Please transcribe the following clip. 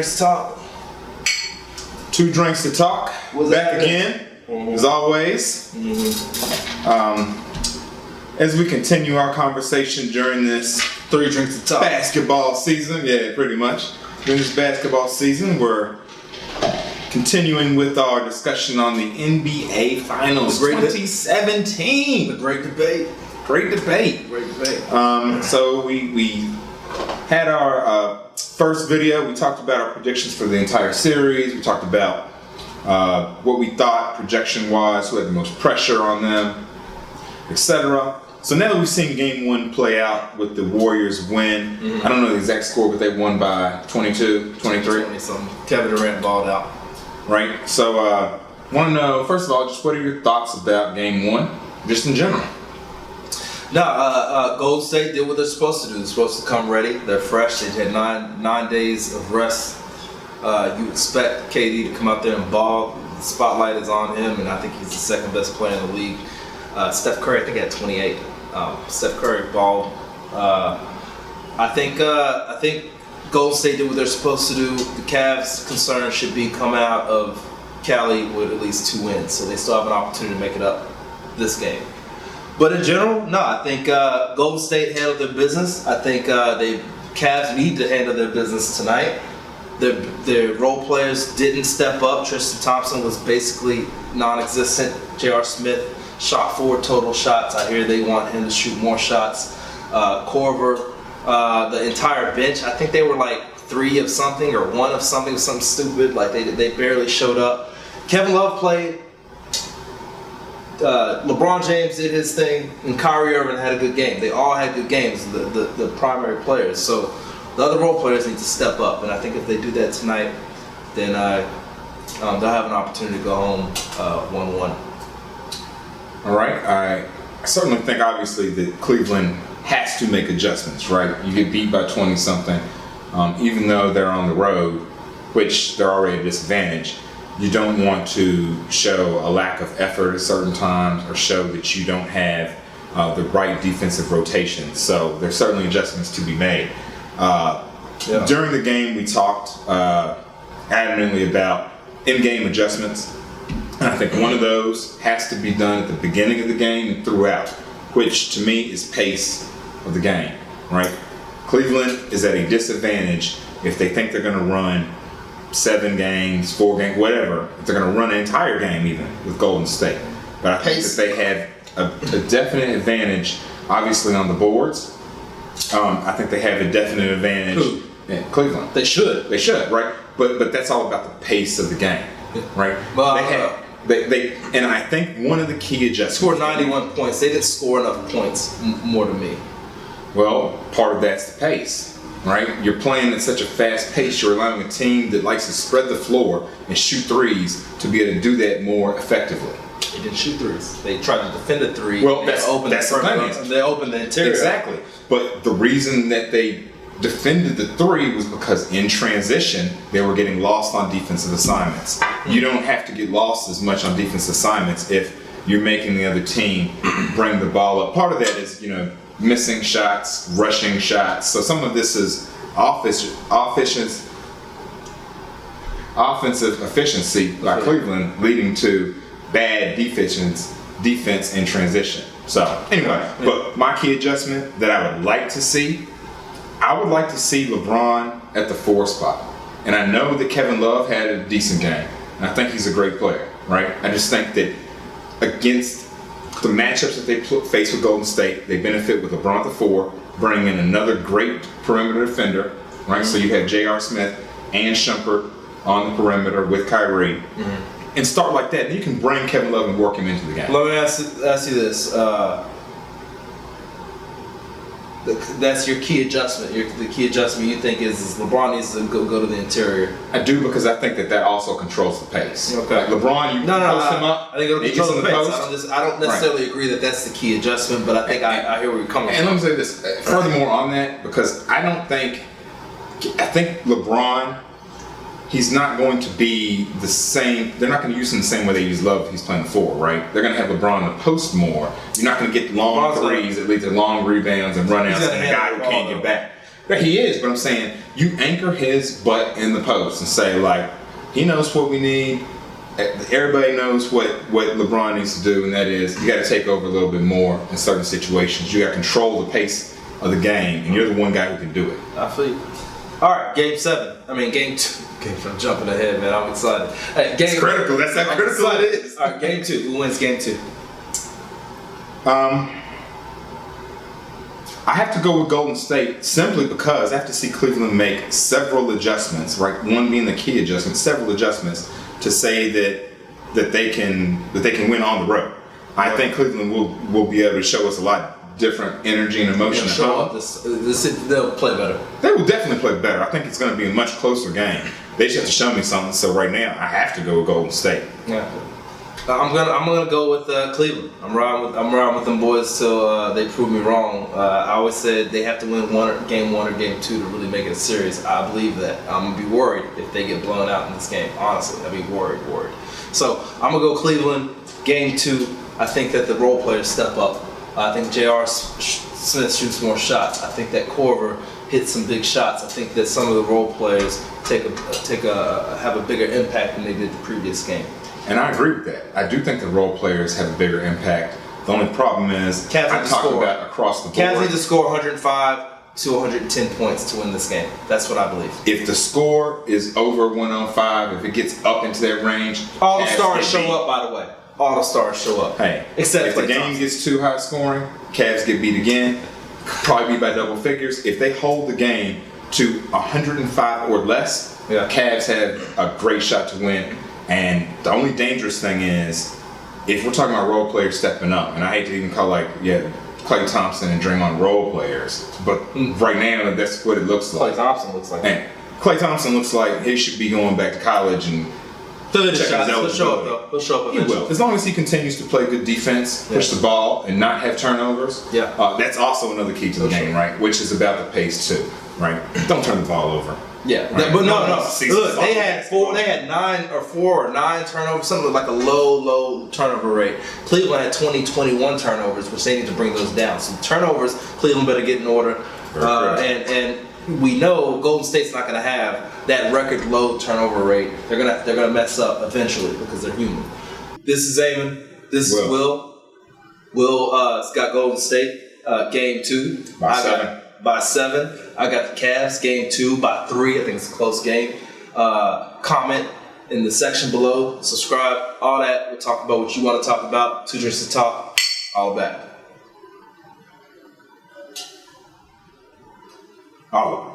Drinks to Talk. Two Drinks to Talk. What's back that? again, as always. As we continue our conversation during this Three Drinks to Talk. basketball season, yeah, pretty much. During this basketball season, we're continuing with our discussion on the NBA Finals The great 2017. The great debate. Great debate. Great debate. So we had our first video. We talked about our predictions for the entire series. We talked about what we thought projection-wise, who had the most pressure on them, etc. So now that we've seen Game 1 play out with the Warriors win, I don't know the exact score, but they won by 22, 23. 20-something. Kevin Durant balled out. Right? So want to know, first of all, just what are your thoughts about Game 1, just in general? No, Golden State did what they're supposed to do. They're supposed to come ready. They're fresh. They had nine days of rest. You expect KD to come out there and ball. The spotlight is on him, and I think he's the second best player in the league. Steph Curry, I think, had 28. Steph Curry balled. I think Golden State did what they're supposed to do. The Cavs' concern should be come out of Cali with at least 2 wins, so they still have an opportunity to make it up this game. But in general, no, I think Golden State handled their business. I think Cavs need to handle their business tonight. Their role players didn't step up. Tristan Thompson was basically non-existent. J.R. Smith shot 4 total shots. I hear they want him to shoot more shots. Korver, the entire bench, I think they were like 3 of something or 1 of something stupid. Like they barely showed up. Kevin Love played. LeBron James did his thing, and Kyrie Irving had a good game. They all had good games, the primary players. So the other role players need to step up, and I think if they do that tonight, then they'll have an opportunity to go home 1-1. All right. I certainly think, obviously, that Cleveland has to make adjustments, right? You get beat by 20-something, even though they're on the road, which they're already at a disadvantage. You don't want to show a lack of effort at certain times or show that you don't have the right defensive rotation. So there's certainly adjustments to be made. During the game, we talked adamantly about in-game adjustments. And I think one of those has to be done at the beginning of the game and throughout, which to me is pace of the game, right? Cleveland is at a disadvantage if they think they're going to run 7 games, 4 games, whatever. If they're going to run an entire game even with Golden State. But I think that they have a definite advantage, obviously, on the boards. I think they have a definite advantage. Who? In Cleveland. They should, right? But that's all about the pace of the game, right? And I think one of the key adjustments. Scored 91 points. They didn't score enough points more than me. Well, part of that's the pace, right? You're playing at such a fast pace. You're allowing a team that likes to spread the floor and shoot threes to be able to do that more effectively. They didn't shoot threes. They tried to defend a 3. Well, that's the thing. They opened the interior. Exactly. But the reason that they defended the 3 was because in transition they were getting lost on defensive assignments. You don't have to get lost as much on defensive assignments if you're making the other team bring the ball up. Part of that is, missing shots, rushing shots. So some of this is offensive efficiency by Cleveland leading to bad defense in transition. So anyway, but my key adjustment that I would like to see, I would like to see LeBron at the 4 spot. And I know that Kevin Love had a decent game, and I think he's a great player, right? I just think that against the matchups that they face with Golden State, they benefit with LeBron at the 4, bring in another great perimeter defender, right? Mm-hmm. So you have J.R. Smith and Shumpert on the perimeter with Kyrie. Mm-hmm. And start like that, and you can bring Kevin Love and work him into the game. Let me ask you this. That's your key adjustment. The key adjustment you think is LeBron needs to go to the interior. I do, because I think that also controls the pace. Okay. Like LeBron, you post him up. I think it'll control the pace. I don't necessarily agree that that's the key adjustment, but I think I hear where you're coming from. And let me say this furthermore on that, because I think LeBron, he's not going to be the same. They're not going to use him the same way they use Love if he's playing 4, right? They're going to have LeBron in the post more. You're not going to get long threes that lead to long rebounds and runouts and a guy who can't get back. Yeah, he is, but I'm saying you anchor his butt in the post and say, like, he knows what we need. Everybody knows what LeBron needs to do, and that is you got to take over a little bit more in certain situations. You got to control the pace of the game, and you're the one guy who can do it. I feel you. All right, game 2. I'm jumping ahead, man. I'm excited. Hey, It's critical. That's how critical it is. All right, game 2. Who wins game 2? I have to go with Golden State simply because I have to see Cleveland make several adjustments, right? One being the key adjustment, several adjustments to say that they can win on the road. I think Cleveland will be able to show us a lot different energy and emotion. Show up. They'll play better. They will definitely play better. I think it's going to be a much closer game. They just have to show me something. So right now, I have to go with Golden State. Yeah. I'm gonna go with Cleveland. I'm riding with them boys till they prove me wrong. I always said they have to win game 1 or game 2 to really make it a series. I believe that. I'm gonna be worried if they get blown out in this game. Honestly, I'd be worried. So I'm gonna go Cleveland. Game 2. I think that the role players step up. I think J.R. Smith shoots more shots. I think that Korver hits some big shots. I think that some of the role players have a bigger impact than they did the previous game. And I agree with that. I do think the role players have a bigger impact. The only problem is I'm talking about across the board. Cavs need to score 105 to 110 points to win this game. That's what I believe. If the score is over 105, if it gets up into that range, all the stars show up. By the way, all the stars show up. Hey, except if the game gets too high scoring, Cavs get beat again. Probably be by double figures. If they hold the game to 105 or less, Cavs have a great shot to win. And the only dangerous thing is, if we're talking about role players stepping up, and I hate to even call Klay Thompson and Draymond role players, but right now that's what it looks like. Klay Thompson looks like. And Klay Thompson looks like he should be going back to college and he'll show up though. He'll show up eventually. He will, as long as he continues to play good defense, push the ball, and not have turnovers. Yeah, that's also another key to the game, right? Which is about the pace too, right? Don't turn the ball over. Yeah, right. But no. Look, they had 9 turnovers, something like a low turnover rate. Cleveland had 21 turnovers, which they need to bring those down. So turnovers, Cleveland better get in order. And we know Golden State's not going to have that record low turnover rate. They're gonna mess up eventually because they're human. This is Eamon. This is Will. Will's got Golden State game 2 by 7. I got the Cavs game 2 by 3. I think it's a close game. Comment in the section below. Subscribe. All that. We'll talk about what you want to talk about. 2 Drinks to Talk. All back. All of them.